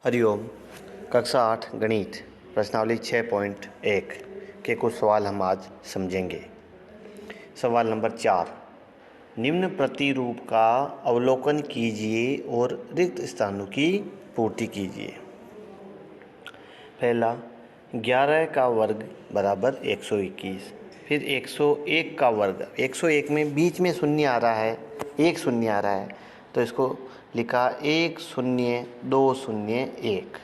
हरिओम। कक्षा 8 गणित प्रश्नावली 6.1 के कुछ सवाल हम आज समझेंगे। सवाल नंबर 4, निम्न प्रतिरूप का अवलोकन कीजिए और रिक्त स्थानों की पूर्ति कीजिए। पहला, 11 का वर्ग बराबर 121। फिर 101 का वर्ग, 101 में बीच में शून्य आ रहा है, एक शून्य आ रहा है, तो इसको लिखा 10201।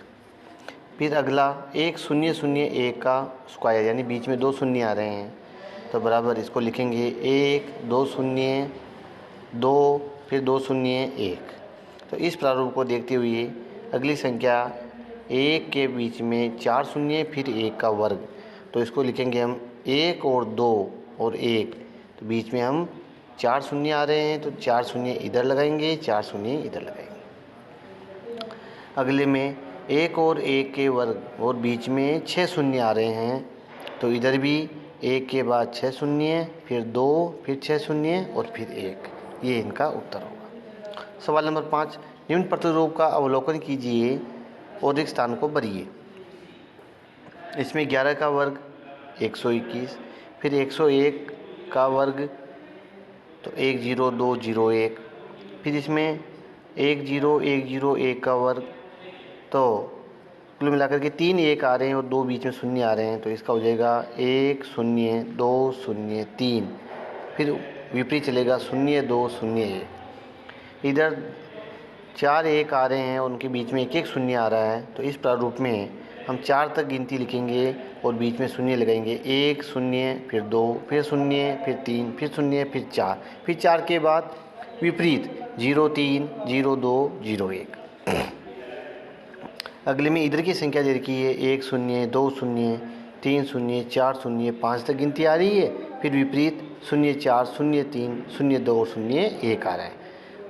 फिर अगला 1001 का स्क्वायर, यानी बीच में दो शून्य आ रहे हैं, तो बराबर इसको लिखेंगे 1 2 0 2 फिर 2 0 1। तो इस प्रारूप को देखते हुए अगली संख्या 1 के बीच में 4 शून्य फिर 1 का वर्ग, तो इसको लिखेंगे हम 1 और 2 और 1, तो बीच में हम 4 शून्य आ रहे हैं, तो 4 शून्य इधर लगाएंगे, 4 शून्य इधर लगाएंगे। अगले में 1 और 1 के वर्ग और बीच में 6 शून्य आ रहे हैं, तो इधर भी 1 के बाद 6 शून्य फिर 2 फिर 6 शून्य और फिर 1, ये इनका उत्तर होगा। सवाल नंबर 5, निम्न प्रतिरूप का अवलोकन कीजिए और रिक्त स्थान को भरिए। इसमें 11 का वर्ग 121, फिर 101 का वर्ग तो 10201, फिर इसमें 10101 का वर्ग, तो कुल मिलाकर के 3 1 आ रहे हैं और 2 बीच में शून्य आ रहे हैं, तो इसका हो जाएगा 1 0 2 0 3। फिर विपरीत चलेगा 0 2 0 1। इधर 4 1 आ रहे हैं और उनके बीच में 1 1 शून्य आ रहा है, तो इस प्रारूप में हम 4 तक गिनती लिखेंगे और बीच में शून्य लगाएंगे, 1 0 फिर 2 फिर 0 फिर 3 फिर 0 फिर 4, फिर 4 के बाद विपरीत 0 3 0 2 0 1। अगले में इधर की संख्या दे रखी है 1 0 2 0 3 0 4 0 5 तक गिनती आ रही है, फिर विपरीत 0 4 0 3 0 2 0 1 आ रहा है।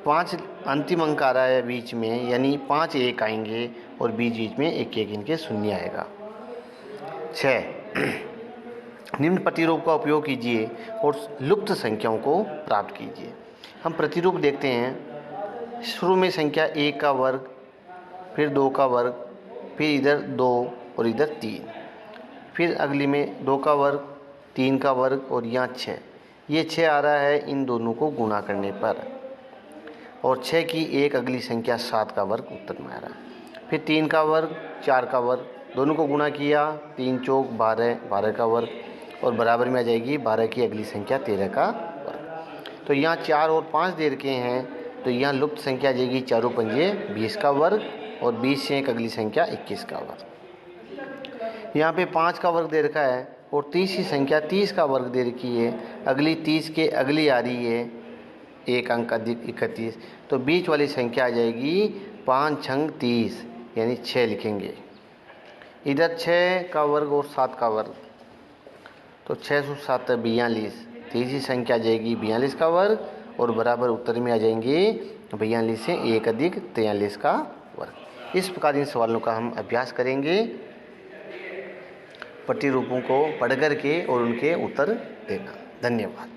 5 अंतिम अंक आ रहा है बीच में, यानी 5 1 आएंगे और बीच बीच में 1 1 इनके शून्य आएगा। 6, निम्न प्रतिरूप का उपयोग कीजिए और लुप्त संख्याओं को प्राप्त कीजिए। हम प्रतिरूप देखते हैं। शुरू में संख्या 1 का वर्ग, फिर 2 का वर्ग, फिर इधर 2 और इधर 3, फिर अगली में 2 का वर्ग 3 का वर्ग और यहाँ 6, ये 6 आ रहा है इन दोनों को गुणा करने पर, और 6 की एक अगली संख्या 7 का वर्ग उत्तर में आ रहा है। फिर 3 का वर्ग 4 का वर्ग, दोनों को गुणा किया, 3 चौक 12 12 का वर्ग, और बराबर में आ जाएगी 12 की अगली संख्या 13 का वर्ग। तो यहाँ 4 और 5 दे रखे हैं, तो यहाँ लुप्त संख्या आ जाएगी 4 पंजे 20 का वर्ग और 20 से एक अगली संख्या 21 का वर्ग। यहाँ पे 5 का वर्ग दे रखा है और 30 की संख्या 30 का वर्ग दे रखी है, अगली 30 के अगली आ रही है एक अंक अधिक 31, तो बीच वाली संख्या आ जाएगी 5 छंग 30, यानी 6 लिखेंगे। इधर 6 का वर्ग और 7 का वर्ग, तो 6 से 7 42, तीसरी संख्या आ जाएगी 42 का वर्ग और बराबर उत्तर में आ जाएंगे 42 से एक अधिक 43 का वर्ग। इस प्रकार इन सवालों का हम अभ्यास करेंगे, प्रतिरूपों को पढ़ कर के और उनके उत्तर देना। धन्यवाद।